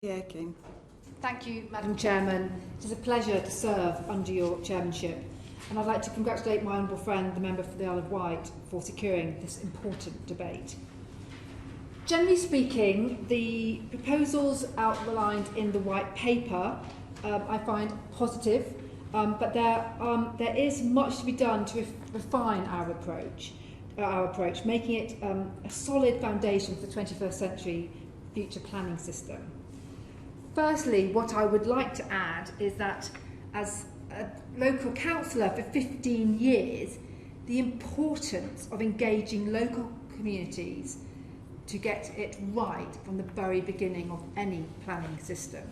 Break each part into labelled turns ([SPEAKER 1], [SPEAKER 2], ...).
[SPEAKER 1] Aiken.
[SPEAKER 2] Thank you, Madam Chairman. It is a pleasure to serve under your chairmanship, and I'd like to congratulate my honourable friend, the member for the Isle of Wight, for securing this important debate. Generally speaking, the proposals outlined in the White Paper I find positive, but there is much to be done to refine our approach, making it a solid foundation for the 21st century future planning system. Firstly, what I would like to add is that as a local councillor for 15 years, the importance of engaging local communities to get it right from the very beginning of any planning system.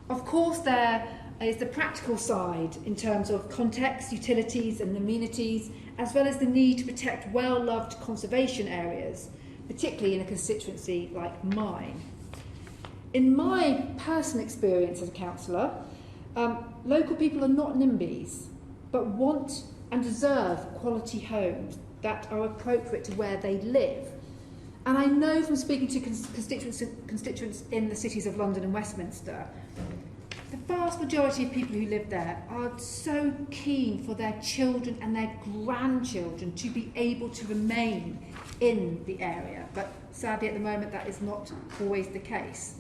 [SPEAKER 2] Of course, there is the practical side in terms of context, utilities and amenities, as well as the need to protect well-loved conservation areas, particularly in a constituency like mine. In my personal experience as a councillor, local people are not NIMBYs, but want and deserve quality homes that are appropriate to where they live. And I know from speaking to constituents in the cities of London and Westminster, the vast majority of people who live there are so keen for their children and their grandchildren to be able to remain in the area. But sadly, at the moment, that is not always the case.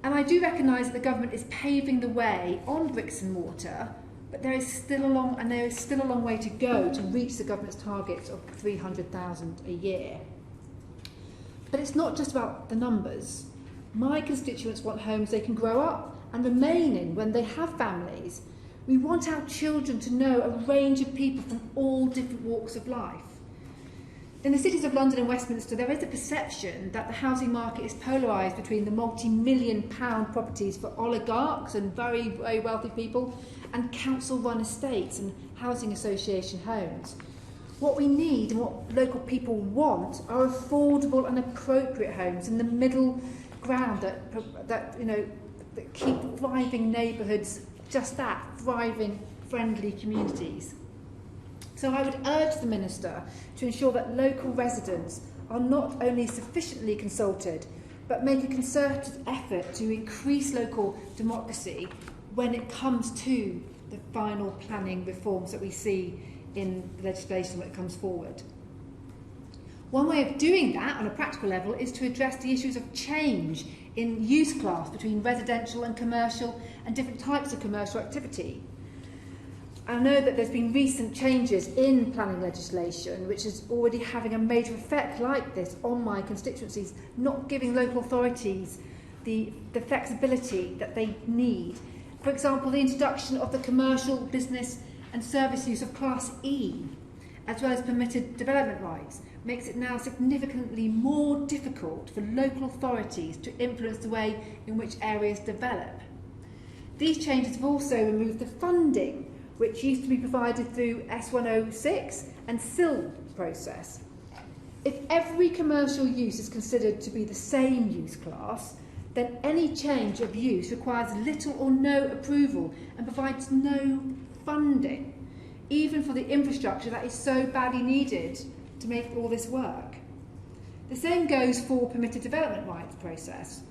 [SPEAKER 2] And I do recognise that the government is paving the way on bricks and mortar, but there is still a long way to go to reach the government's targets of 300,000 a year. But it's not just about the numbers. My constituents want homes they can grow up and remain in when they have families. We want our children to know a range of people from all different walks of life. In the cities of London and Westminster, there is a perception that the housing market is polarised between the multi-million-pound properties for oligarchs and very, very wealthy people and council-run estates and housing association homes. What we need and what local people want are affordable and appropriate homes in the middle ground that keep thriving neighbourhoods, just that, thriving, friendly communities. So I would urge the Minister to ensure that local residents are not only sufficiently consulted, but make a concerted effort to increase local democracy when it comes to the final planning reforms that we see in the legislation when it comes forward. One way of doing that on a practical level is to address the issues of change in use class between residential and commercial and different types of commercial activity. I know that there's been recent changes in planning legislation which is already having a major effect like this on my constituencies, not giving local authorities the flexibility that they need. For example, the introduction of the commercial, business and service use of Class E, as well as permitted development rights, makes it now significantly more difficult for local authorities to influence the way in which areas develop. These changes have also removed the funding which used to be provided through S106 and SIL process. If every commercial use is considered to be the same use class, then any change of use requires little or no approval and provides no funding, even for the infrastructure that is so badly needed to make all this work. The same goes for permitted development rights process.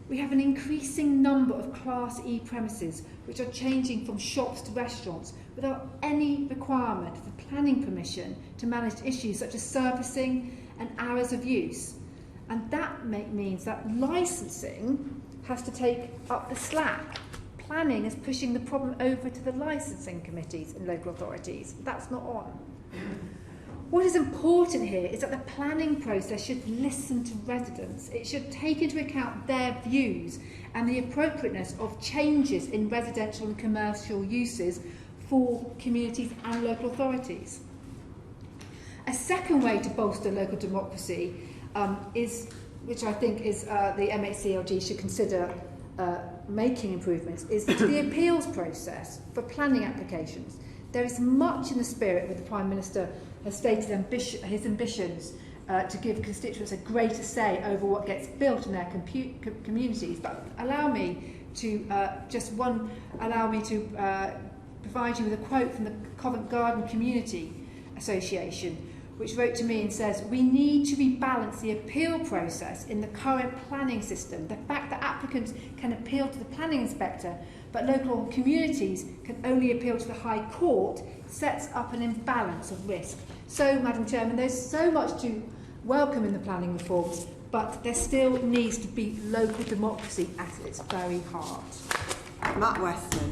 [SPEAKER 2] We have an increasing number of Class E premises which are changing from shops to restaurants without any requirement for planning permission to manage issues such as servicing and hours of use. And that means that licensing has to take up the slack. Planning is pushing the problem over to the licensing committees in local authorities. That's not on. What is important here is that the planning process should listen to residents. It should take into account their views and the appropriateness of changes in residential and commercial uses for communities and local authorities. A second way to bolster local democracy which I think is the MHCLG should consider making improvements, is to the appeals process for planning applications. There is much in the spirit with the Prime Minister has stated his ambitions to give constituents a greater say over what gets built in their communities. But allow me to provide you with a quote from the Covent Garden Community Association, which wrote to me and says, "We need to rebalance the appeal process in the current planning system. The fact that applicants can appeal to the planning inspector, but local communities can only appeal to the High Court, sets up an imbalance of risk. So, Madam Chairman, there's so much to welcome in the planning reforms, but there still needs to be local democracy at its very heart.
[SPEAKER 1] Matt Weston.